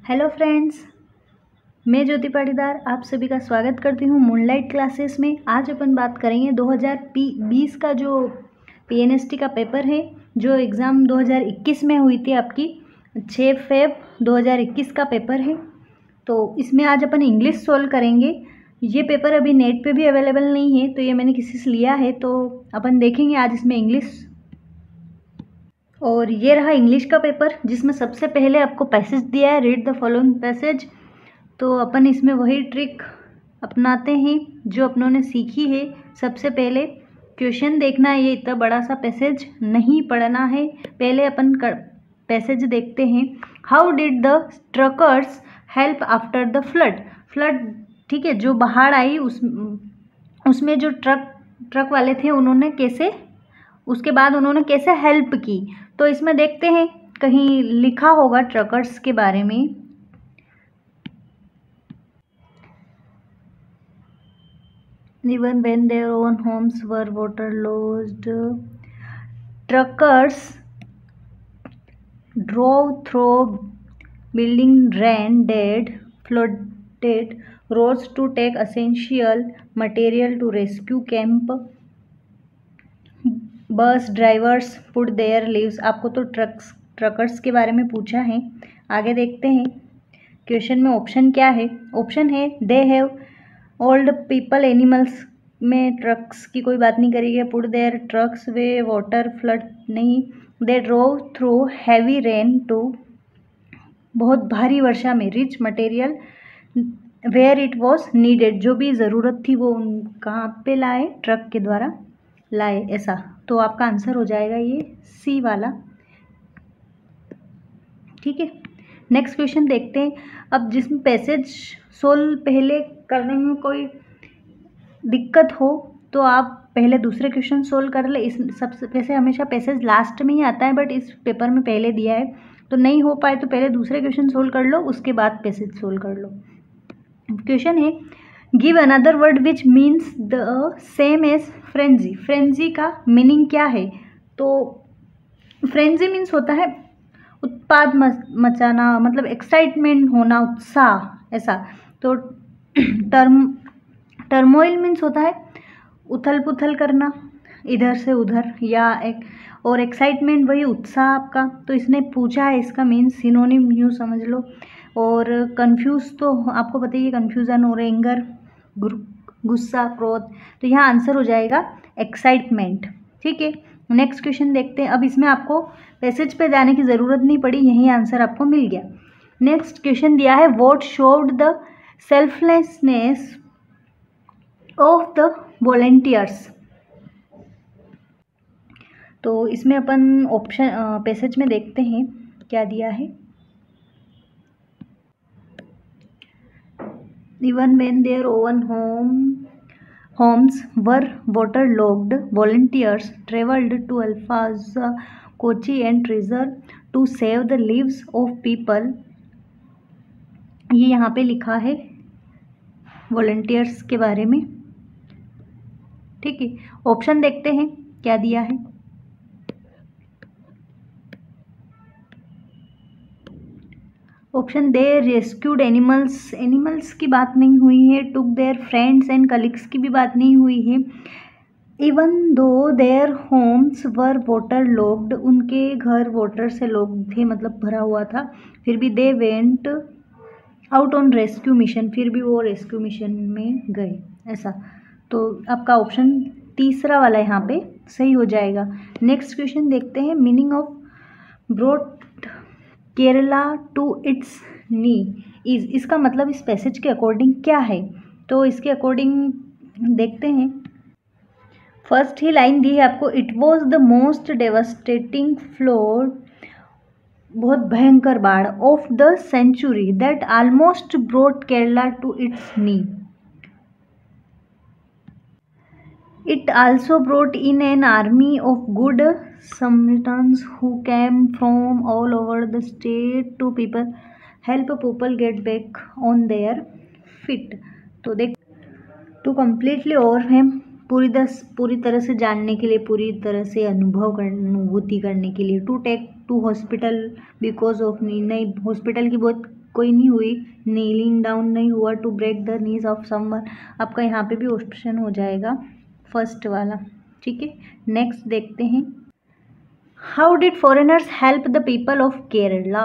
Hello friends, मैं ज्योति पाटीदार आप सभी का स्वागत करती हूँ मूनलाइट क्लासेस में। आज अपन बात करेंगे 2020 का जो पीएनएसटी का पेपर है, जो एग्ज़ाम 2021 में हुई थी आपकी 6 फेब 2021 का पेपर है। तो इसमें आज अपन इंग्लिश सोल्व करेंगे। ये पेपर अभी नेट पे भी अवेलेबल नहीं है, तो ये मैंने किसी से लिया है, तो अपन देखेंगे आज इसमें इंग्लिश। और ये रहा इंग्लिश का पेपर, जिसमें सबसे पहले आपको पैसेज दिया है, रीड द फॉलोइंग पैसेज। तो अपन इसमें वही ट्रिक अपनाते हैं जो अपनों ने सीखी है। सबसे पहले क्वेश्चन देखना है, ये इतना बड़ा सा पैसेज नहीं पढ़ना है। पहले अपन पैसेज देखते हैं। How did the truckers help after the flood. Flood, ठीक है, जो बाढ़ आई उसमें जो ट्रक वाले थे उन्होंने कैसे, उसके बाद उन्होंने कैसे हेल्प की। तो इसमें देखते हैं, कहीं लिखा होगा ट्रकर्स के बारे में। Even when their own homes were waterlogged, truckers drove through building rain, dead, flooded roads to take essential material to rescue camp. Bus drivers put there leaves. आपको तो ट्रकर्स के बारे में पूछा है। आगे देखते हैं क्वेश्चन में ऑप्शन क्या है। ऑप्शन है they have old people animals, में ट्रक्स की कोई बात नहीं करी है। पुट देयर ट्रक्स वे वाटर फ्लड नहीं। They drove through heavy rain too, बहुत भारी वर्षा में। Reach material where it was needed, जो भी ज़रूरत थी वो कहाँ पे लाए, ट्रक के द्वारा लाए, ऐसा। तो आपका आंसर हो जाएगा ये सी वाला, ठीक है। नेक्स्ट क्वेश्चन देखते हैं। अब जिसमें पैसेज सोल्व पहले करने में कोई दिक्कत हो तो आप पहले दूसरे क्वेश्चन सोल्व कर ले। इस सबसे वैसे हमेशा पैसेज लास्ट में ही आता है, बट इस पेपर में पहले दिया है, तो नहीं हो पाए तो पहले दूसरे क्वेश्चन सोल्व कर लो, उसके बाद पैसेज सोल्व कर लो। क्वेश्चन है give another word which means the same as frenzy. Frenzy का मीनिंग क्या है। तो फ्रेंजी मीन्स होता है उत्पाद मचाना, मतलब एक्साइटमेंट होना, उत्साह, ऐसा। तो टर्मोइल मीन्स होता है उथल पुथल करना, इधर से उधर, या और एक्साइटमेंट वही उत्साह आपका। तो इसने पूछा है, इसका मीन्स सिनोनिम यूँ समझ लो। और कंफ्यूज तो आपको पता ही है, कन्फ्यूज़न और एंगर, गुस्सा, क्रोध। तो यहाँ आंसर हो जाएगा एक्साइटमेंट, ठीक है। नेक्स्ट क्वेश्चन देखते हैं। अब इसमें आपको पैसेज पे जाने की ज़रूरत नहीं पड़ी, यही आंसर आपको मिल गया। नेक्स्ट क्वेश्चन दिया है what showed the selflessness of the volunteers. तो इसमें अपन ऑप्शन पैसेज में देखते हैं क्या दिया है। Even when their own homes were waterlogged, volunteers traveled to Alfaz, Kochi and Treasure to save the lives of people। ये यहाँ पे लिखा है वॉलंटियर्स के बारे में, ठीक है। ऑप्शन देखते हैं क्या दिया है। ऑप्शन दे रेस्क्यूड एनिमल्स, एनिमल्स की बात नहीं हुई है। टुक देयर फ्रेंड्स एंड कलीग्स की भी बात नहीं हुई है। Even though their homes were water locked, उनके घर वाटर से लॉक थे, मतलब भरा हुआ था। फिर भी they went out on rescue mission, फिर भी वो रेस्क्यू मिशन में गए, ऐसा। तो आपका ऑप्शन तीसरा वाला यहाँ पे सही हो जाएगा। नेक्स्ट क्वेश्चन देखते हैं। Meaning of brought Kerala to its knee is, इसका मतलब इस पैसेज के अकॉर्डिंग क्या है। तो इसके अकॉर्डिंग देखते हैं। फर्स्ट ही लाइन दी है आपको, it was the most devastating flood, बहुत भयंकर बाढ़, of the century that almost brought Kerala to its knee. It also brought in an army of good Samaritans who came from all over the state to help people get back on their feet. तो देख, to completely overwhelm पूरी तरह से जानने के लिए, पूरी तरह से अनुभूति करने के लिए। To take to hospital because of knee, नहीं हॉस्पिटल की बहुत कोई नहीं हुई, नीलिंग डाउन नहीं हुआ। To break the knees of someone, आपका यहाँ पे भी ऑप्शन हो जाएगा फर्स्ट वाला, ठीक है। नेक्स्ट देखते हैं, how did foreigners help the people of Kerala,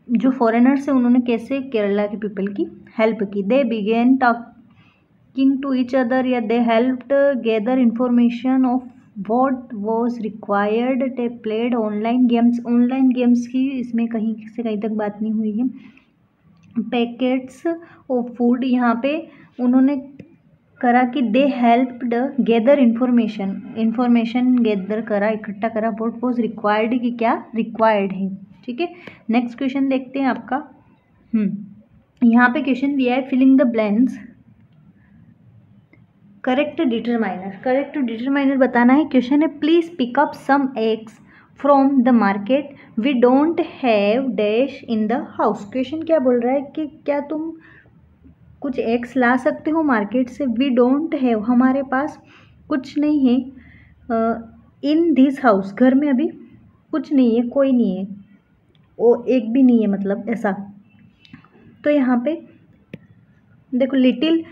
जो फॉरेनर्स है उन्होंने कैसे केरला के पीपल की हेल्प की। They began talking to each other, या they helped gather information of what was required. They played online games, online games की इसमें कहीं से कहीं तक बात नहीं हुई है। पैकेट्स ऑफ फूड, यहाँ पे उन्होंने करा कि दे हेल्प्ड गैदर इंफॉर्मेशन गैदर करा, इकट्ठा करा। वॉट वॉज रिक्वायर्ड, कि क्या रिक्वायर्ड है, ठीक है। नेक्स्ट क्वेश्चन देखते हैं आपका। यहाँ पे क्वेश्चन दिया है, filling the blanks, correct determiner बताना है। क्वेश्चन है, please pick up some eggs from the market, we don't have dash in the house. Question क्या बोल रहा है कि क्या तुम कुछ एग्स ला सकते हो मार्केट से। वी डोंट हैव, हमारे पास कुछ नहीं है। इन दिस हाउस, घर में अभी कुछ नहीं है, कोई नहीं है, वो एक भी नहीं है, मतलब ऐसा। तो यहाँ पे देखो, लिटिल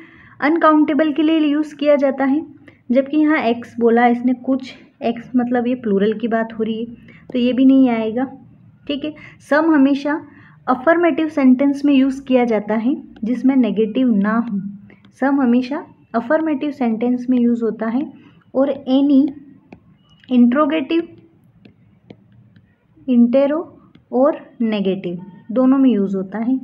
अनकाउंटेबल के लिए यूज़ किया जाता है, जबकि यहाँ एक्स बोला इसने, कुछ एक्स मतलब ये प्लूरल की बात हो रही है, तो ये भी नहीं आएगा, ठीक है। सम हमेशा अफर्मेटिव सेंटेंस में यूज़ किया जाता है जिसमें नेगेटिव ना हो। सम हमेशा अफर्मेटिव सेंटेंस में यूज़ होता है, और एनी इंट्रोगेटिव, इंटेरो और नेगेटिव दोनों में यूज़ होता है।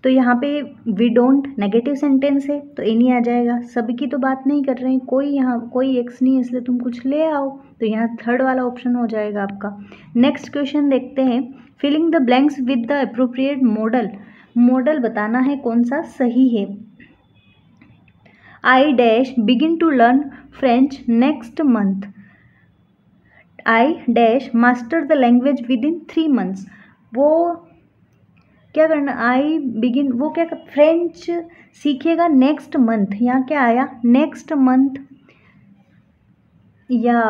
तो यहाँ पे वी डोंट नेगेटिव सेंटेंस है तो एनी आ जाएगा। सभी की तो बात नहीं कर रहे हैं, कोई यहाँ कोई एक्स नहीं है, इसलिए तुम कुछ ले आओ, तो यहाँ थर्ड वाला ऑप्शन हो जाएगा आपका। नेक्स्ट क्वेश्चन देखते हैं, filling the blanks with the appropriate modal बताना है कौन सा सही है। I dash begin to learn French next month, I dash master the language within 3 months। वो क्या करना, आई बिगिन, वो क्या फ्रेंच सीखेगा नेक्स्ट मंथ। यहाँ क्या आया, नेक्स्ट मंथ या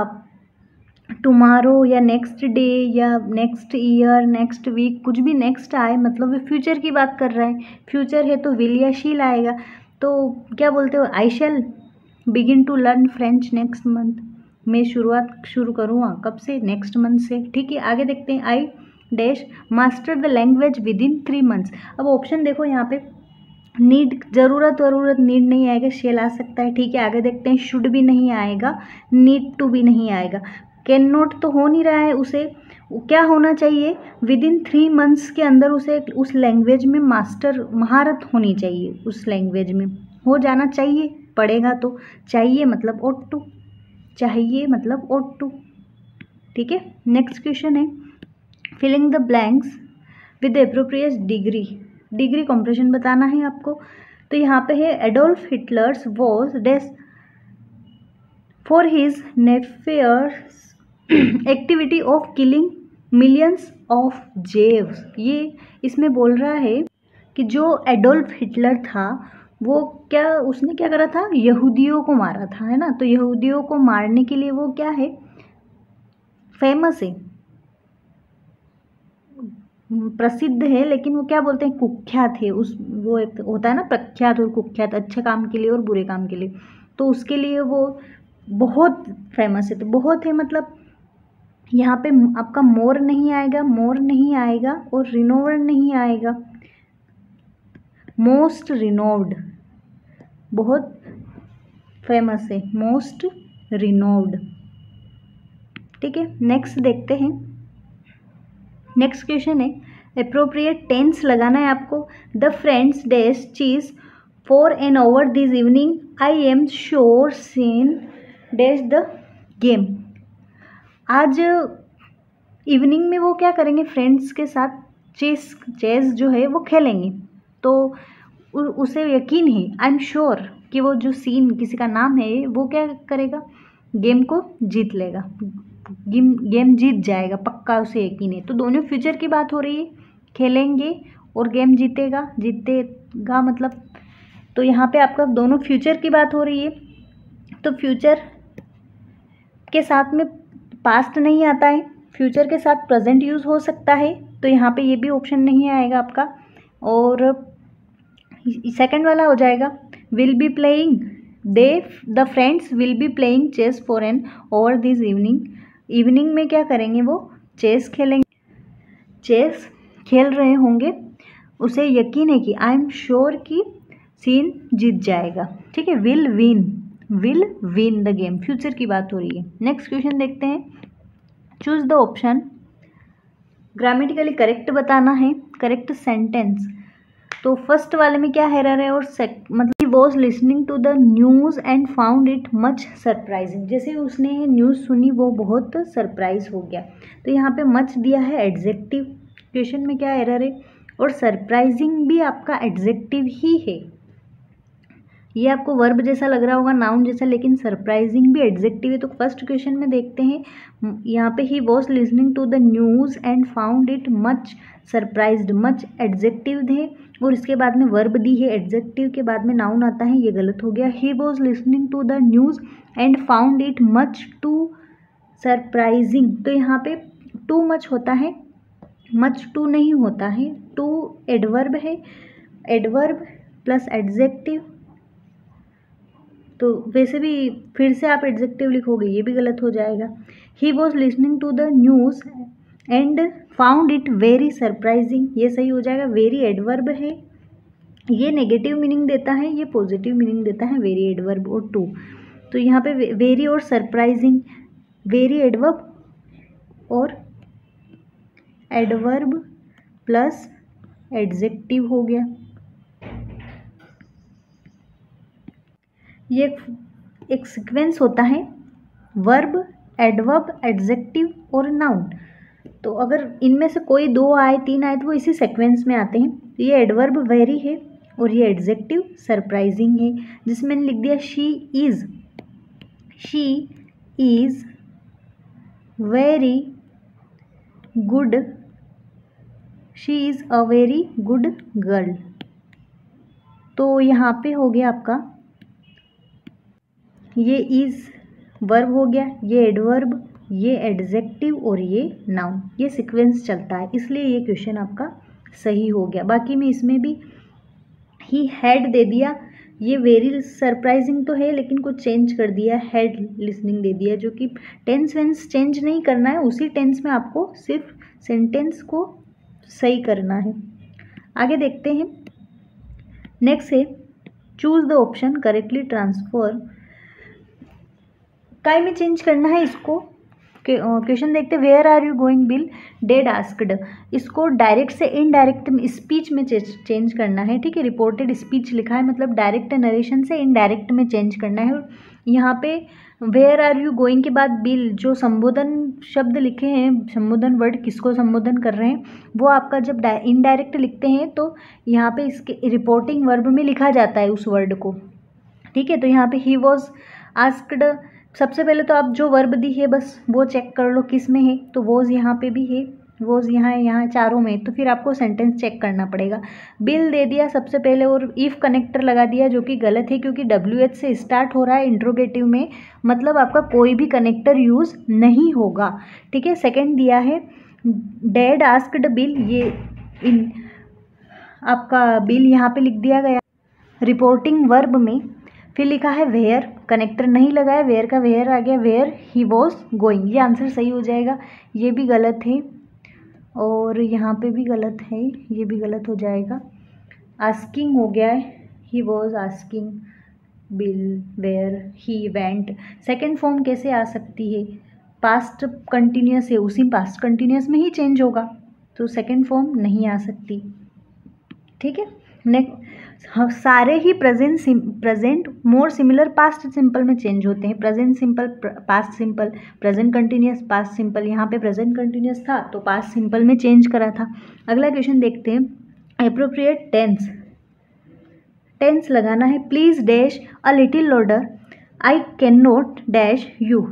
टुमारो या नेक्स्ट डे या नेक्स्ट ईयर, नेक्स्ट वीक, कुछ भी नेक्स्ट आए मतलब वो फ्यूचर की बात कर रहा है। फ्यूचर है तो विल या शील आएगा। तो क्या बोलते हो, I shall begin to learn French next month. मैं शुरू करूँगा कब से, नेक्स्ट मंथ से, ठीक है। आगे देखते हैं, आई dash master the language within 3 months। अब ऑप्शन देखो यहाँ पे, नीड ज़रूरत नीड नहीं आएगा, शेल आ सकता है, ठीक है। आगे देखते हैं, शुड भी नहीं आएगा, नीड टू भी नहीं आएगा, कैन नॉट तो हो नहीं रहा है, उसे क्या होना चाहिए, विद इन 3 months के अंदर उसे उस लैंग्वेज में महारत होनी चाहिए, उस लैंग्वेज में हो जाना चाहिए, पढ़ेगा तो। चाहिए मतलब ought to, चाहिए मतलब ought to, ठीक है। नेक्स्ट क्वेश्चन है, filling the blanks with appropriate degree comparison बताना है आपको। तो यहाँ पे है, Adolf Hitler's was dash for his nefarious activity of killing millions of Jews. ये इसमें बोल रहा है कि जो एडोल्फ हिटलर था वो उसने क्या करा था, यहूदियों को मारा था, है ना। तो यहूदियों को मारने के लिए वो क्या है, फेमस है, प्रसिद्ध है, लेकिन वो क्या बोलते हैं, कुख्यात है। वो एक होता है ना, प्रख्यात और कुख्यात, अच्छे काम के लिए और बुरे काम के लिए, तो उसके लिए वो बहुत फेमस है। तो बहुत है मतलब यहाँ पे आपका मोर नहीं आएगा और रिनोवर्ड नहीं आएगा, मोस्ट रिनोव्ड, बहुत फेमस है, मोस्ट रिनोव्ड, ठीक है। नेक्स्ट देखते हैं, नेक्स्ट क्वेश्चन है, अप्रोप्रिएट टेंस लगाना है आपको। The friends dash chess for an hour this evening, I am sure seen dash the game. आज इवनिंग में वो क्या करेंगे, फ्रेंड्स के साथ चेस जो है वो खेलेंगे। तो उसे यकीन है, आई एम श्योर कि वो जो सीन किसी का नाम है वो क्या करेगा, गेम को जीत लेगा, गेम जीत जाएगा, पक्का उसे यकीन है। तो दोनों फ्यूचर की बात हो रही है, खेलेंगे और गेम जीतेगा मतलब तो यहाँ पे आपका दोनों फ्यूचर की बात हो रही है, तो फ्यूचर के साथ में पास्ट नहीं आता है, फ्यूचर के साथ प्रेजेंट यूज़ हो सकता है, तो यहाँ पे ये भी ऑप्शन नहीं आएगा आपका। और सेकंड वाला हो जाएगा will be playing, the friends will be playing chess for an hour this evening. Evening में क्या करेंगे, वो चेस खेलेंगे, चेस खेल रहे होंगे। उसे यकीन है कि आई एम श्योर कि सीन जीत जाएगा, ठीक है। Will win the game, future की बात हो रही है। नेक्स्ट क्वेश्चन देखते हैं। Choose the option, grammatically correct बताना है, करेक्ट सेंटेंस। तो फर्स्ट वाले में क्या एरर है, और मतलब he was listening to the news and found it much surprising. जैसे उसने न्यूज़ सुनी वो बहुत सरप्राइज हो गया। तो यहाँ पे मच दिया है एडजेक्टिव, क्वेश्चन में क्या एरर है, और सरप्राइजिंग भी आपका एडजेक्टिव ही है। ये आपको वर्ब जैसा लग रहा होगा, नाउन जैसा, लेकिन सरप्राइजिंग भी एडजेक्टिव है। तो फर्स्ट क्वेश्चन में देखते हैं, यहाँ पे he was listening to the news and found it much surprised, much adjective है और इसके बाद में वर्ब दी है, एडजेक्टिव के बाद में नाउन आता है, ये गलत हो गया। He was listening to the news and found it much too surprising. तो यहाँ पे टू मच होता है, मच टू नहीं होता है, टू एडवर्ब है, एडवर्ब प्लस एडजेक्टिव। तो वैसे भी फिर से आप एडजेक्टिव लिखोगे, ये भी गलत हो जाएगा। He was listening to the news and found it very surprising, ये सही हो जाएगा। वेरी एडवर्ब है, ये नेगेटिव मीनिंग देता है, ये पॉजिटिव मीनिंग देता है, वेरी एडवर्ब और टू। तो यहाँ पे वेरी और सरप्राइजिंग, वेरी एडवर्ब और एडवर्ब प्लस एडजेक्टिव हो गया। ये एक सीक्वेंस होता है, वर्ब, एडवर्ब, एडजेक्टिव और नाउन। तो अगर इनमें से कोई दो आए, तीन आए, तो वो इसी सीक्वेंस में आते हैं। तो ये एडवर्ब वेरी है और ये एडजेक्टिव सरप्राइजिंग है, जिसमें मैंने लिख दिया she is very good, she is a very good girl. तो यहाँ पे हो गया आपका, ये इज़ वर्ब हो गया, ये एडवर्ब, ये एडजेक्टिव और ये नाउन, ये सीक्वेंस चलता है, इसलिए ये क्वेश्चन आपका सही हो गया। बाकी में इसमें भी ही हैड दे दिया, ये वेरी सरप्राइजिंग तो है लेकिन कुछ चेंज कर दिया, हैड लिसनिंग दे दिया, जो कि टेंस वेंस चेंज नहीं करना है, उसी टेंस में आपको सिर्फ सेंटेंस को सही करना है। आगे देखते हैं। नेक्स्ट है choose the option correctly transfer. काय में चेंज करना है इसको, क्वेश्चन देखते, where are you going Bill dad asked. इसको डायरेक्ट से इनडायरेक्ट स्पीच में चेंज करना है, ठीक है। रिपोर्टेड स्पीच लिखा है, मतलब डायरेक्ट नरेशन से इनडायरेक्ट में चेंज करना है। यहाँ पे वेयर आर यू गोइंग के बाद बिल, जो संबोधन शब्द लिखे हैं, संबोधन वर्ड किसको संबोधन कर रहे हैं, वो आपका जब इनडायरेक्ट लिखते हैं तो यहाँ पे इसके रिपोर्टिंग वर्ब में लिखा जाता है उस वर्ड को, ठीक है। तो यहाँ पे ही वॉज आस्क्ड, सबसे पहले तो आप जो वर्ब दी है बस वो चेक कर लो किस में है, तो वॉज यहाँ पे भी है, वॉज यहाँ है, यहाँ चारों में, तो फिर आपको सेंटेंस चेक करना पड़ेगा। बिल दे दिया सबसे पहले और इफ़ कनेक्टर लगा दिया, जो कि गलत है क्योंकि WH से स्टार्ट हो रहा है इंट्रोगेटिव में, मतलब आपका कोई भी कनेक्टर यूज़ नहीं होगा, ठीक है। सेकेंड दिया है डैड आस्क्ड बिल, ये आपका बिल यहाँ पे लिख दिया गया रिपोर्टिंग वर्ब में। फिर लिखा है वेयर, कनेक्टर नहीं लगाया, वेयर का वेयर आ गया, वेयर ही वॉज गोइंग, ये आंसर सही हो जाएगा। ये भी गलत है और यहाँ पे भी गलत है, ये भी गलत हो जाएगा। आस्किंग हो गया है, he was asking Bill where he went. Second form कैसे आ सकती है, पास्ट कंटिन्यूस है, उसी पास्ट कंटिन्यूस में ही चेंज होगा, तो सेकेंड फॉर्म नहीं आ सकती, ठीक है। नेक्स्ट, हाँ, सारे ही present more similar past simple में चेंज होते हैं। Present simple past simple, present continuous past simple, यहाँ पे प्रेजेंट कंटिन्यूस था तो पास्ट सिंपल में चेंज करा था। अगला क्वेश्चन देखते हैं। एप्रोप्रिएट टेंस, टेंस लगाना है। Please dash a little louder, I can not dash you,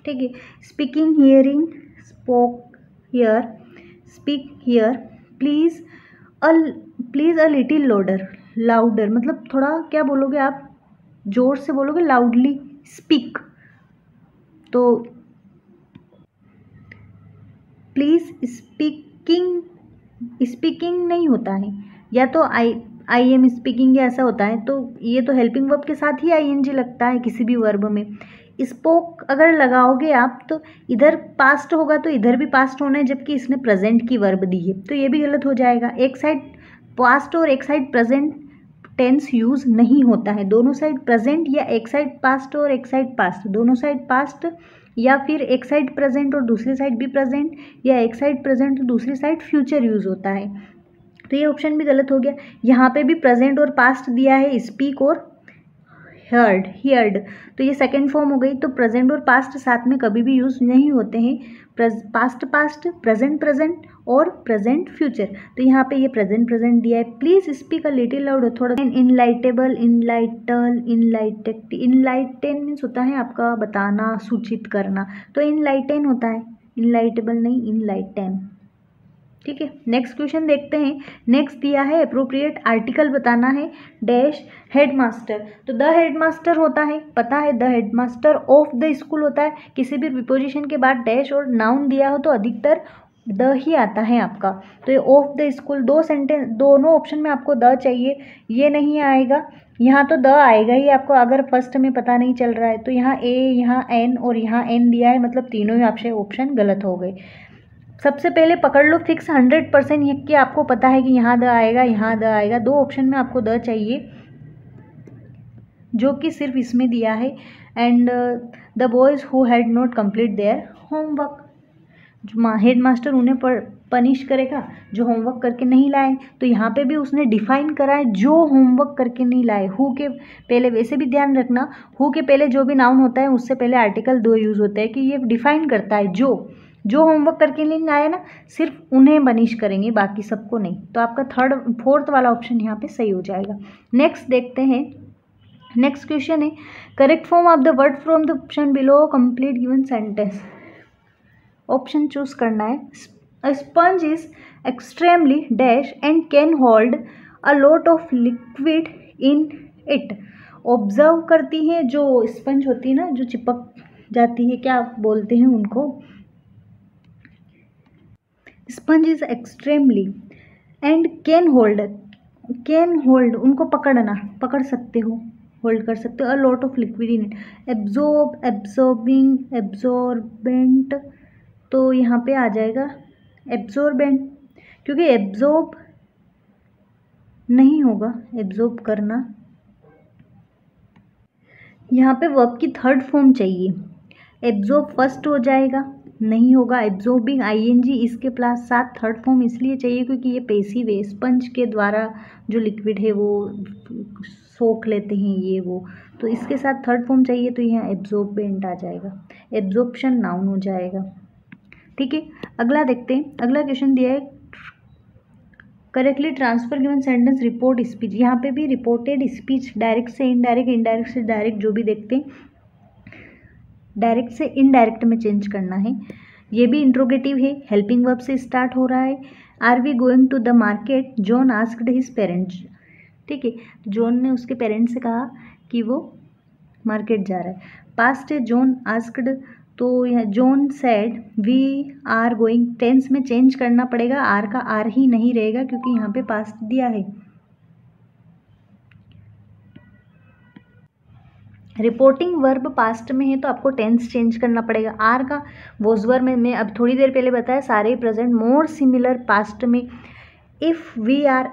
ठीक है। Speaking, hearing, spoke hear, speak hear, please a little louder, louder मतलब थोड़ा क्या बोलोगे आप, जोर से बोलोगे, लाउडली स्पीक। तो प्लीज़ स्पीकिंग नहीं होता है, या तो आई एम स्पीकिंग या ऐसा होता है, तो ये तो हेल्पिंग वर्ब के साथ ही आईएनजी लगता है किसी भी वर्ब में। स्पोक अगर लगाओगे आप तो इधर पास्ट होगा तो इधर भी पास्ट होना है, जबकि इसने प्रेजेंट की वर्ब दी है, तो ये भी गलत हो जाएगा। एक साइड पास्ट और एक साइड प्रेजेंट टेंस यूज़ नहीं होता है, दोनों साइड प्रेजेंट, या एक साइड पास्ट और एक साइड पास्ट, दोनों साइड पास्ट, या फिर एक साइड प्रेजेंट और दूसरी साइड भी प्रेजेंट, या एक साइड प्रेजेंट और दूसरी साइड फ्यूचर यूज़ होता है। तो ये ऑप्शन भी गलत हो गया। यहाँ पे भी प्रेजेंट और पास्ट दिया है, स्पीक और हियर्ड, तो ये सेकेंड फॉर्म हो गई। तो प्रेजेंट और पास्ट साथ में कभी भी यूज़ नहीं होते हैं, पास्ट प्रेजेंट और प्रेजेंट फ्यूचर। तो यहाँ पे ये प्रेजेंट दिया है। Please speak a little loud, थोड़ा। इनलाइटेबल, इनलाइटेन मीन्स होता है आपका बताना, सूचित करना, तो इनलाइटेन होता है, इनलाइटेबल नहीं, इनलाइटेन। ठीक है, नेक्स्ट क्वेश्चन देखते हैं। नेक्स्ट दिया है अप्रोप्रिएट आर्टिकल बताना है, डैश हेडमास्टर। तो द हेडमास्टर होता है, पता है, the headmaster of the school होता है। किसी भी प्रीपोजिशन के बाद डैश और नाउन दिया हो तो अधिकतर द ही आता है आपका। तो ये ऑफ द स्कूल, दोनों ऑप्शन में आपको द चाहिए, ये नहीं आएगा, यहाँ तो द आएगा ही आपको अगर फर्स्ट में पता नहीं चल रहा है। तो यहाँ ए, यहाँ एन और यहाँ एन दिया है, मतलब तीनों ही आपसे ऑप्शन गलत हो गए। सबसे पहले पकड़ लो फिक्स 100% ये कि आपको पता है कि यहाँ द आएगा, यहाँ द आएगा, दो ऑप्शन में आपको द चाहिए जो कि सिर्फ इसमें दिया है। And the boys who had not complete their homework, जो हेड मास्टर उन्हें पनिश करेगा जो होमवर्क करके नहीं लाए। तो यहाँ पे भी उसने डिफाइन करा है जो होमवर्क करके नहीं लाए। हु के पहले, वैसे भी ध्यान रखना, हु के पहले जो भी नाउन होता है उससे पहले आर्टिकल 2 यूज़ होता है कि ये डिफाइन करता है जो होमवर्क करके नहीं आए ना, सिर्फ उन्हें बनिश करेंगे, बाकी सबको नहीं। तो आपका फोर्थ वाला ऑप्शन यहाँ पे सही हो जाएगा। नेक्स्ट देखते हैं, नेक्स्ट क्वेश्चन है correct form of the word from the option below, complete given sentence. Option choose करना है। अ sponge is extremely dash and can hold a lot of liquid in it. Observe करती है जो sponge होती है ना, जो चिपक जाती है, क्या बोलते हैं उनको, sponge is extremely and can hold, उनको पकड़ सकते हो, होल्ड कर सकते हो, a lot of liquid in it. Absorbing, absorbent, तो यहाँ पे आ जाएगा एब्जॉर्बेंट, क्योंकि एब्जॉर्ब नहीं होगा, एब्जॉर्ब करना, यहाँ पे वर्ब की थर्ड फॉर्म चाहिए। एब्जॉर्ब फर्स्ट हो जाएगा, नहीं होगा। एब्जॉर्बिंग आईएनजी इसके प्लस साथ थर्ड फॉर्म इसलिए चाहिए क्योंकि ये पैसिव है, स्पंज के द्वारा जो लिक्विड है वो सोख लेते हैं ये वो, तो इसके साथ थर्ड फॉर्म चाहिए, तो यहाँ एब्जॉर्बेंट आ जाएगा, एब्जॉर्प्शन नाउन हो जाएगा। ठीक है, अगला देखते हैं। अगला क्वेश्चन दिया है correctly transfer given sentence report speech. यहाँ पे भी रिपोर्टेड स्पीच, डायरेक्ट से इनडायरेक्ट, इनडायरेक्ट से डायरेक्ट, जो भी देखते हैं, डायरेक्ट से इनडायरेक्ट में चेंज करना है। ये भी इंट्रोगेटिव है, हेल्पिंग वर्ब से स्टार्ट हो रहा है। Are we going to the market, John asked his parents. ठीक है, जॉन ने उसके पेरेंट्स से कहा कि वो मार्केट जा रहा है। पास्ट है, जॉन आस्क्ड, तो यह John said we are going, tense में चेंज करना पड़ेगा, आर का आर ही नहीं रहेगा क्योंकि यहाँ पे पास्ट दिया है। रिपोर्टिंग वर्ब पास्ट में है तो आपको टेंस चेंज करना पड़ेगा। आर का वॉज वर्ब में, मैं अब थोड़ी देर पहले बताया, सारे प्रेजेंट मोर सिमिलर पास्ट में। इफ़ वी आर,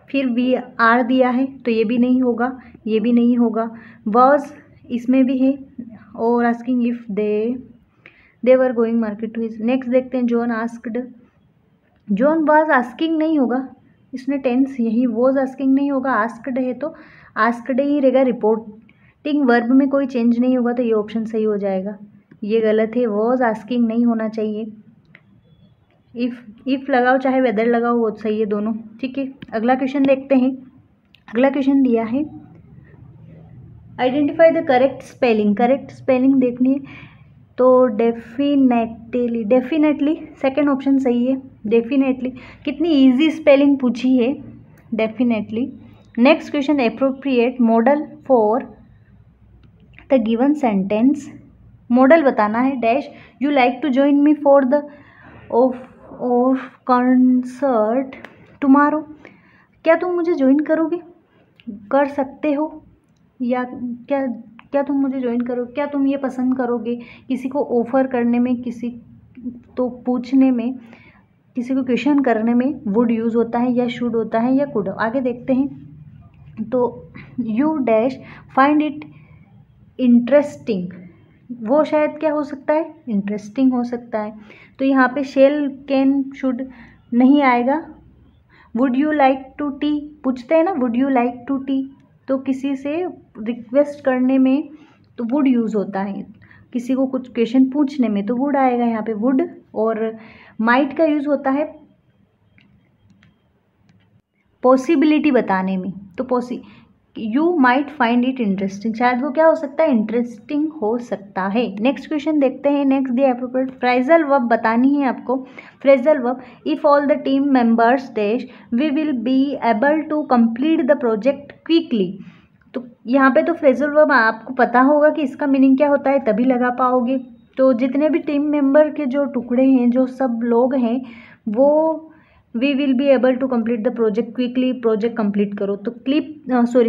फिर वी आर दिया है तो ये भी नहीं होगा, ये भी नहीं होगा। वॉज इसमें भी है, और asking if they were going market to his. Next देखते हैं John asked, John was asking नहीं होगा, इसमें टेंस यही वॉज आस्किंग नहीं होगा, आस्क्ड है तो आस्क्ड ही रहेगा। रिपोर्टिंग वर्ब में कोई चेंज नहीं होगा तो ये ऑप्शन सही हो जाएगा। ये गलत है, वॉज आस्किंग नहीं होना चाहिए। इफ़ लगाओ चाहे वेदर लगाओ वो सही है दोनों। ठीक है, अगला क्वेश्चन देखते हैं। अगला क्वेश्चन दिया है identify the correct spelling. Correct spelling देखनी है तो डेफिनेटली सेकेंड ऑप्शन सही है। डेफिनेटली, कितनी इजी स्पेलिंग पूछी है, definitely. Next question, appropriate modal for the given sentence. Modal बताना है। Dash you like to join me for the of concert tomorrow. क्या तुम मुझे ज्वाइन करोगे, कर सकते हो, या क्या तुम मुझे ज्वाइन करो, क्या तुम ये पसंद करोगे। किसी को ऑफ़र करने में, किसी तो पूछने में, किसी को क्वेश्चन करने में वुड यूज़ होता है, या शुड होता है, या कुड। आगे देखते हैं। तो you dash find it interesting, वो शायद क्या हो सकता है, इंटरेस्टिंग हो सकता है। तो यहाँ पे शेल, कैन, शुड नहीं आएगा। Would you like to tea, पूछते हैं ना, would you like to tea, तो किसी से रिक्वेस्ट करने में तो वुड यूज़ होता है, किसी को कुछ क्वेश्चन पूछने में तो वुड आएगा यहाँ पे, वुड। और माइट का यूज़ होता है पॉसिबिलिटी बताने में, तो you might find it interesting, शायद वो क्या हो सकता है, इंटरेस्टिंग हो सकता है। नेक्स्ट क्वेश्चन देखते हैं। Next the appropriate phrasal verb बतानी है आपको। Phrasal verb, if all the team members dash we will be able to complete the project quickly. तो यहाँ पे तो फ्रेजल वर्ब आपको पता होगा कि इसका मीनिंग क्या होता है, तभी लगा पाओगे। तो जितने भी टीम मेंबर के जो टुकड़े हैं, जो सब लोग हैं, वो we will be able to complete the project quickly, project complete करो। तो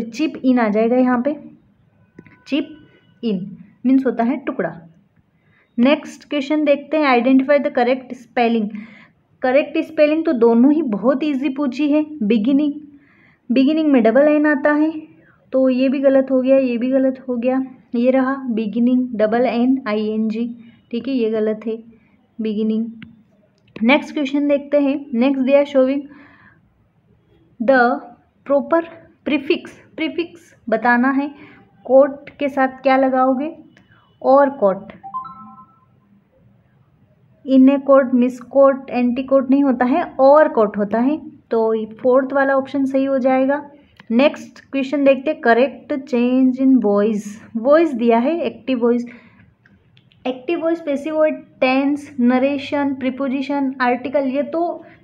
चिप इन आ जाएगा यहाँ पे। चिप इन मीन्स होता है टुकड़ा। नेक्स्ट क्वेश्चन देखते हैं। Identify the correct spelling. Correct spelling तो दोनों ही बहुत इजी पूछी है। बिगिनिंग में डबल एन आता है, तो ये भी गलत हो गया, ये भी गलत हो गया। ये रहा बिगिनिंग, डबल एन ING, ठीक है, ये गलत है बिगिनिंग। नेक्स्ट क्वेश्चन देखते हैं। Next they are showing the proper prefix बताना है। कोट के साथ क्या लगाओगे, और coat. In a coat, mis coat, anti coat नहीं होता है, और कोट होता है। तो फोर्थ वाला ऑप्शन सही हो जाएगा। नेक्स्ट क्वेश्चन देखते हैं। करेक्ट चेंज इन वॉइस दिया है, active voice, passive voice, tense, narration, preposition, article, ये तो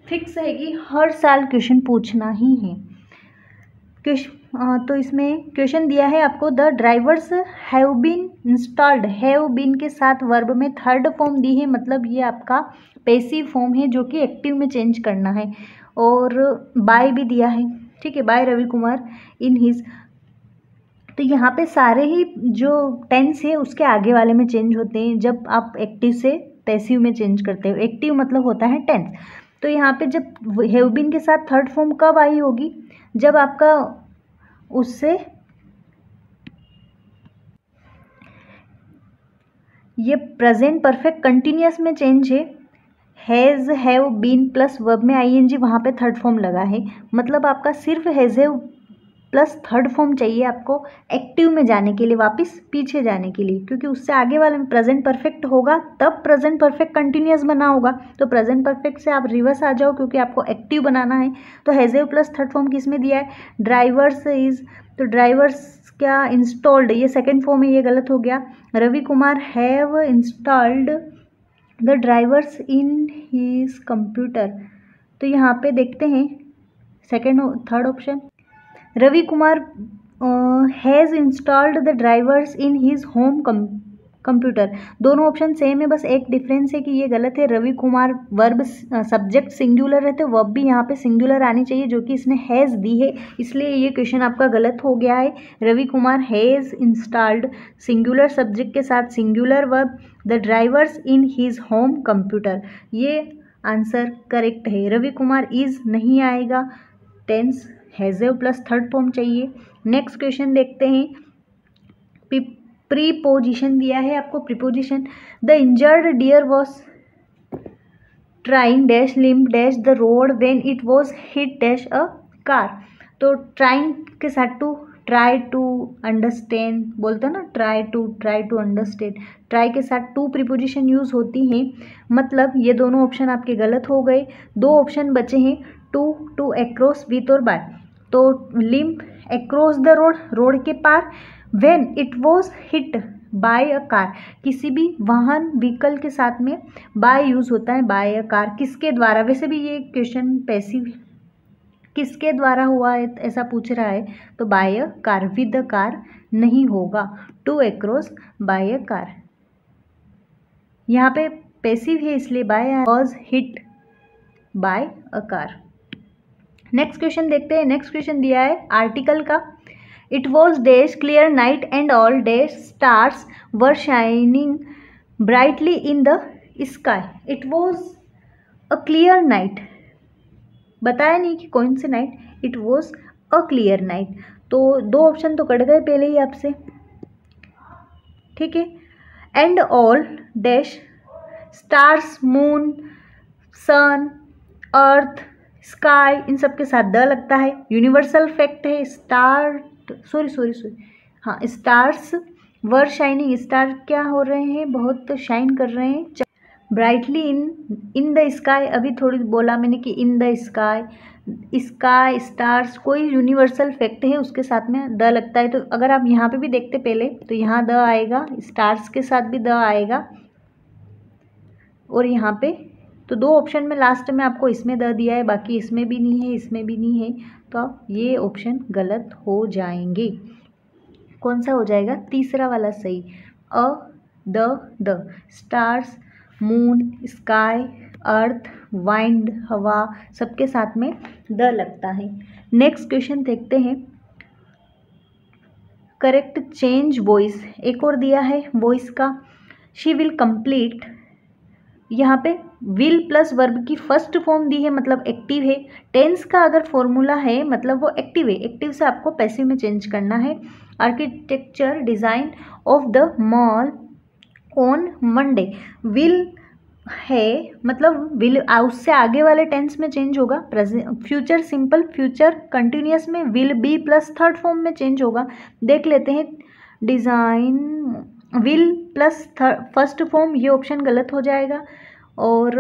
फिक्स है कि हर साल क्वेश्चन पूछना ही है। तो इसमें क्वेश्चन दिया है आपको, the drivers have been installed. Have been के साथ वर्ब में थर्ड फॉर्म दी है, मतलब ये आपका पैसिव फॉर्म है जो कि एक्टिव में चेंज करना है। और बाय भी दिया है, ठीक है, by Ravi Kumar in his. तो यहाँ पे सारे ही जो टेंस है उसके आगे वाले में चेंज होते हैं जब आप एक्टिव से पैसिव में चेंज करते हो। एक्टिव मतलब होता है टेंस। तो यहाँ पे जब हैव बीन के साथ थर्ड फॉर्म कब आई होगी, जब आपका उससे ये प्रेजेंट परफेक्ट कंटिन्यूअस में चेंज है। Has, have, been plus verb में ING, वहाँ पे थर्ड फॉर्म लगा है। मतलब आपका सिर्फ has, have plus third form चाहिए आपको एक्टिव में जाने के लिए, वापस पीछे जाने के लिए, क्योंकि उससे आगे वाले में प्रेजेंट परफेक्ट होगा, तब प्रेजेंट परफेक्ट कंटिन्यूअस बना होगा। तो प्रेजेंट परफेक्ट से आप रिवर्स आ जाओ, क्योंकि आपको एक्टिव बनाना है। तो has, have plus third form किस में दिया है, ड्राइवर्स इज। तो ड्राइवर्स क्या, इंस्टॉल्ड, ये सेकेंड फॉर्म है, ये गलत हो गया। Ravi Kumar have installed the drivers in his computer. तो यहाँ पे देखते हैं second third option, Ravi Kumar has installed the drivers in his home computer. दोनों ऑप्शन सेम है, बस एक डिफरेंस है कि ये गलत है। Ravi Kumar verb subject singular रहते, वर्ब भी यहाँ पे सिंगुलर आनी चाहिए, जो कि इसने हैज़ दी है, इसलिए ये क्वेश्चन आपका गलत हो गया है। Ravi Kumar has installed singular subject के साथ singular verb the drivers in his home computer, ये आंसर करेक्ट है। रवि कुमार इज नहीं आएगा, tense has plus third form चाहिए। नेक्स्ट क्वेश्चन देखते हैं। प्रीपोजिशन दिया है आपको, preposition, the injured deer was trying dash limp dash the road when it was hit dash a car. तो ट्राइंग के साथ टू, ट्राई टू अंडरस्टैंड बोलते हैं ना, ट्राई टू अंडरस्टैंड, ट्राई के साथ टू प्रीपोजिशन यूज़ होती हैं। मतलब ये दोनों ऑप्शन आपके गलत हो गए। दो ऑप्शन बचे हैं, टू अक्रॉस, विथ और बाय। तो limp across the road, road के पार, when it was hit by a car, किसी भी वाहन व्हीकल के साथ में बाय यूज़ होता है, बाय अ कार, किसके द्वारा। वैसे भी ये क्वेश्चन पैसिव किसके द्वारा हुआ है ऐसा पूछ रहा है, तो by a car, with a car नहीं होगा, to across by a car. यहाँ पे पैसिव है इसलिए by was hit by a car. Next question देखते हैं। नेक्स्ट क्वेश्चन दिया है आर्टिकल का, it was dash clear night and all dash stars were shining brightly in the sky. It was a clear night, बताया नहीं कि कौन सी night, it was a clear night. तो दो ऑप्शन तो कट गए पहले ही आपसे, ठीक है। And all dash stars, moon, sun, earth, sky, इन सब के साथ द लगता है, यूनिवर्सल फैक्ट है। हाँ, स्टार्स वर शाइनिंग, स्टार क्या हो रहे हैं, बहुत शाइन कर रहे हैं, ब्राइटली इन द स्काई, अभी थोड़ी बोला मैंने कि इन द स्काई, स्काई, स्टार्स, कोई यूनिवर्सल फैक्ट है उसके साथ में द लगता है। तो अगर आप यहाँ पे भी देखते पहले तो यहाँ द आएगा, स्टार्स के साथ भी द आएगा, और यहाँ पे तो दो ऑप्शन में लास्ट में आपको इसमें द दिया है, बाकी इसमें भी नहीं है, इसमें भी नहीं है, तो ये ऑप्शन गलत हो जाएंगे। कौन सा हो जाएगा, तीसरा वाला सही, uh the stars, moon, sky, earth, wind, हवा, सबके साथ में द लगता है। नेक्स्ट क्वेश्चन देखते हैं, करेक्ट चेंज वॉइस, एक और दिया है वॉइस का, शी विल कंप्लीट, यहाँ पे विल प्लस वर्ब की फर्स्ट फॉर्म दी है, मतलब एक्टिव है। टेंस का अगर फॉर्मूला है मतलब वो एक्टिव है, एक्टिव से आपको पैसिव में चेंज करना है। Architecture design of the mall on Monday, will है मतलब विल उससे आगे वाले टेंस में चेंज होगा, फ्यूचर सिंपल, फ्यूचर कंटिन्यूअस में will be plus third form में चेंज होगा। देख लेते हैं, design will plus first form, ये ऑप्शन गलत हो जाएगा। और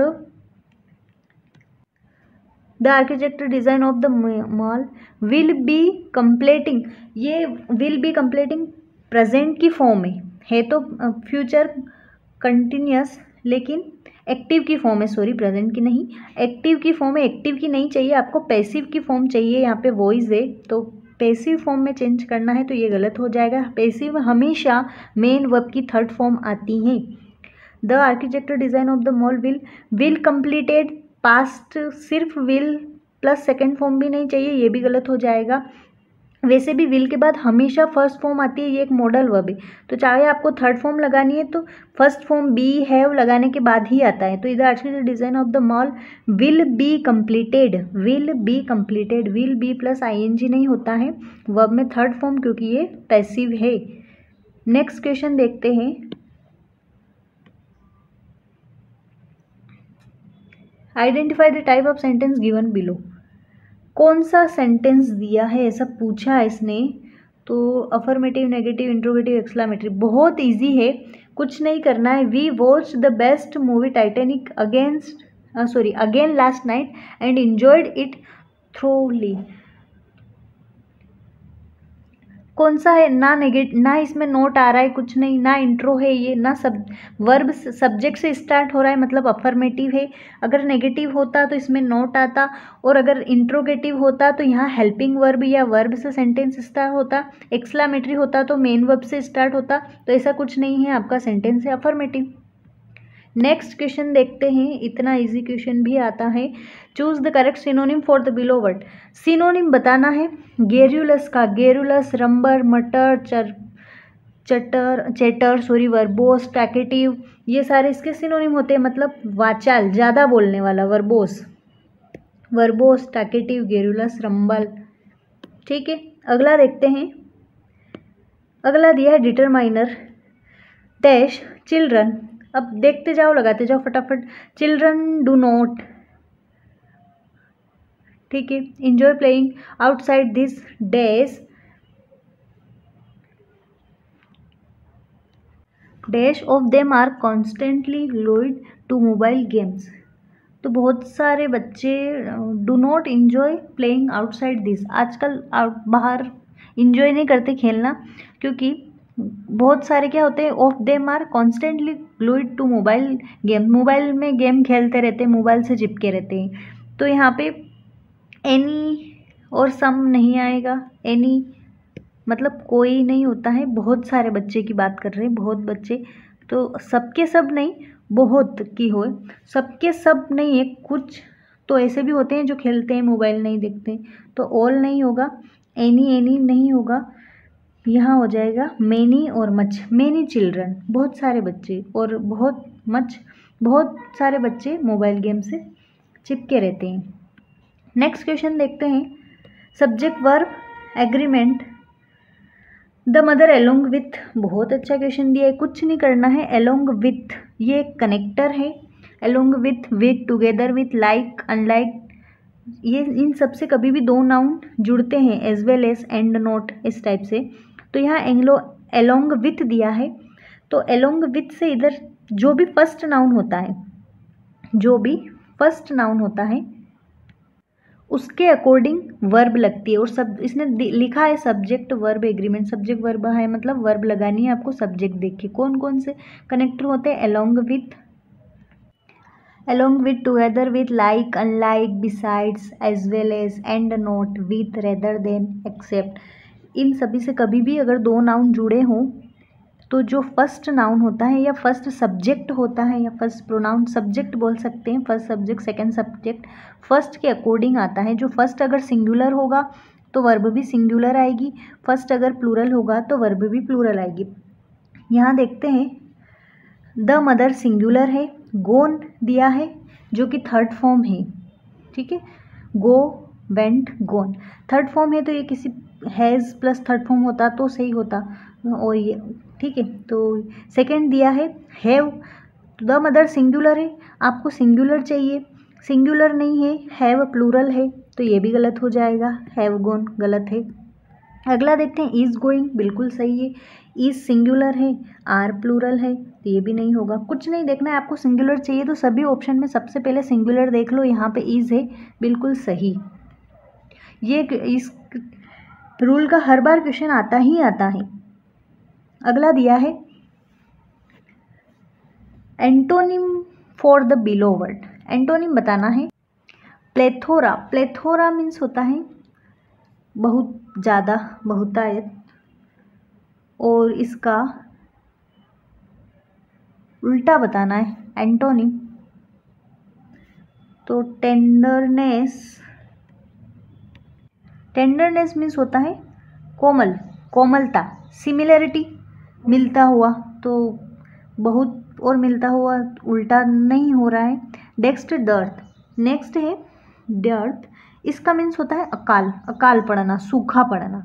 the architecture design of the mall will be completing, ये विल बी कंप्लीटिंग प्रेजेंट की फॉर्म है तो फ्यूचर कंटिन्यूअस, लेकिन एक्टिव की फॉर्म है, सॉरी प्रेजेंट की नहीं, एक्टिव की फॉर्म है, एक्टिव की नहीं चाहिए आपको, पैसिव की फॉर्म चाहिए। यहाँ पे वॉइस है तो पैसिव फॉर्म में चेंज करना है, तो ये गलत हो जाएगा। पैसिव में हमेशा मेन वर्ब की थर्ड फॉर्म आती है। The architecture design of the mall will completed, past सिर्फ विल प्लस सेकेंड फॉर्म भी नहीं चाहिए, ये भी गलत हो जाएगा। वैसे भी विल के बाद हमेशा फर्स्ट फॉर्म आती है, ये एक मॉडल वर्ब है, तो चाहे आपको थर्ड फॉर्म लगानी है तो फर्स्ट फॉर्म बी हैव लगाने के बाद ही आता है। तो इधर architecture design of the mall will be completed, will be completed, will be plus ING नहीं होता है वर्ब में थर्ड फॉर्म, क्योंकि ये पैसिव है। नेक्स्ट क्वेश्चन देखते हैं, identify the type of sentence given below, कौन सा सेंटेंस दिया है ऐसा पूछा है इसने, तो अफर्मेटिव, नेगेटिव, इंट्रोगेटिव, एक्सक्लेमेटरी, बहुत इजी है, कुछ नहीं करना है। We watch the best movie Titanic again last night and enjoyed it thoroughly, कौन सा है, ना नेगेटिव, ना इसमें नोट आ रहा है, कुछ नहीं, ना इंट्रो है ये, ना सब वर्ब सब्जेक्ट से स्टार्ट हो रहा है मतलब अफर्मेटिव है। अगर नेगेटिव होता तो इसमें नोट आता, और अगर इंट्रोगेटिव होता तो यहाँ हेल्पिंग वर्ब या वर्ब से सेंटेंस स्टार्ट होता, एक्सक्लेमेटरी होता तो मेन वर्ब से स्टार्ट होता, तो ऐसा कुछ नहीं है, आपका सेंटेंस है अफर्मेटिव। नेक्स्ट क्वेश्चन देखते हैं, इतना इजी क्वेश्चन भी आता है, choose the correct synonym for the below word, synonym बताना है गेरुलस का, गेरुलस, रंबर, मटर, चेटर, वर्बोस, टैकेटिव, ये सारे इसके सिनोनिम होते हैं, मतलब वाचाल, ज़्यादा बोलने वाला, वर्बोस, टैकेटिव, गेरुलस, रंबल, ठीक है। अगला देखते हैं, अगला दिया है डिटरमाइनर डैश चिल्ड्रन, अब देखते जाओ, लगाते जाओ फटाफट, चिल्ड्रन डू नॉट, ठीक है, enjoy playing outside this dash of them are constantly glued to mobile games, तो बहुत सारे बच्चे do not enjoy playing outside this, आजकल बाहर इंजॉय नहीं करते खेलना, क्योंकि बहुत सारे क्या होते हैं, of them are constantly glued to mobile game, mobile में गेम खेलते रहते हैं, मोबाइल से चिपके रहते हैं। तो यहाँ पे एनी और सम नहीं आएगा। एनी मतलब कोई नहीं होता है, बहुत सारे बच्चे की बात कर रहे हैं, बहुत बच्चे, तो सबके सब नहीं, बहुत की हो, सबके सब नहीं है, कुछ तो ऐसे भी होते हैं जो खेलते हैं, मोबाइल नहीं देखते, तो ऑल नहीं होगा, एनी नहीं होगा, यहाँ हो जाएगा मैनी और मच। मैनी चिल्ड्रन बहुत सारे बच्चे, और बहुत मच बहुत सारे बच्चे मोबाइल गेम से चिपके रहते हैं। नेक्स्ट क्वेश्चन देखते हैं। Subject verb agreement the mother along with, बहुत अच्छा क्वेश्चन दिया है, कुछ नहीं करना है। एलोंग विथ ये कनेक्टर है, along with together with, like unlike, ये इन सब से कभी भी दो नाउन जुड़ते हैं, as well as, and not, इस टाइप से। तो यहाँ एलोंग विथ दिया है, तो एलोंग विथ से इधर जो भी फर्स्ट नाउन होता है, जो भी फर्स्ट नाउन होता है उसके अकॉर्डिंग वर्ब लगती है। और सब इसने लिखा है subject verb agreement, subject verb है मतलब वर्ब लगानी है आपको सब्जेक्ट देख के। कौन कौन से कनेक्टर होते हैं? Along with, together with, like unlike, besides, as well as, and not, with, rather than, except. इन सभी से कभी भी अगर दो नाउन जुड़े हों तो जो फर्स्ट नाउन होता है या फर्स्ट सब्जेक्ट होता है या फर्स्ट प्रोनाउन, सब्जेक्ट बोल सकते हैं, first subject second subject, first के अकॉर्डिंग आता है। जो फर्स्ट अगर सिंगुलर होगा तो वर्ब भी सिंगुलर आएगी, फर्स्ट अगर प्लूरल होगा तो वर्ब भी प्लूरल आएगी। यहाँ देखते हैं, द मदर सिंगुलर है, गोन दिया है जो कि थर्ड फॉर्म है, ठीक है, गो, वेंट, गोन थर्ड फॉर्म है, तो ये किसी हैज़ प्लस थर्ड फॉर्म होता तो सही होता, और ये ठीक है। तो सेकंड दिया है हैव, द मदर सिंगुलर है, आपको सिंगुलर चाहिए, सिंगुलर नहीं है, हैव प्लूरल है, तो ये भी गलत हो जाएगा, हैव गोन गलत है। अगला देखते हैं, इज़ गोइंग बिल्कुल सही है, इज़ सिंगुलर है, आर प्लूरल है, तो ये भी नहीं होगा। कुछ नहीं देखना है आपको, सिंगुलर चाहिए तो सभी ऑप्शन में सबसे पहले सिंगुलर देख लो, यहाँ पे इज़ है, बिल्कुल सही। ये इस रूल का हर बार क्वेश्चन आता ही आता है। अगला दिया है antonym for the below word, antonym बताना है। प्लेथोरा, प्लेथोरा मीन्स होता है बहुत ज़्यादा, बहुतायत, और इसका उल्टा बताना है एंटोनिम। तो टेंडरनेस, टेंडरनेस मीन्स होता है कोमल, कोमलता, सिमिलैरिटी, मिलता हुआ, तो बहुत और मिलता हुआ उल्टा नहीं हो रहा है। नेक्स्ट डर्थ, नेक्स्ट है डर्थ, इसका मीन्स होता है अकाल, अकाल पड़ना, सूखा पड़ना,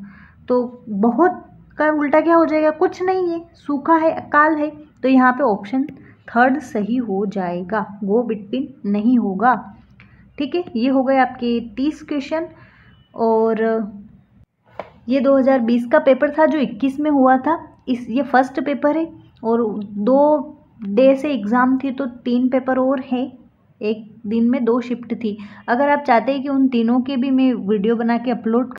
तो बहुत का उल्टा क्या हो जाएगा? कुछ नहीं है, सूखा है, अकाल है, तो यहाँ पे ऑप्शन थर्ड सही हो जाएगा, गो बिटवीन नहीं होगा, ठीक है। ये हो गए आपके 30 क्वेश्चन, और ये 2020 का पेपर था जो 21 में हुआ था, ये फर्स्ट पेपर है, और 2 डे से एग्ज़ाम थी, तो 3 पेपर और है, एक दिन में 2 शिफ्ट थी। अगर आप चाहते हैं कि उन तीनों के भी मैं वीडियो बना के अपलोड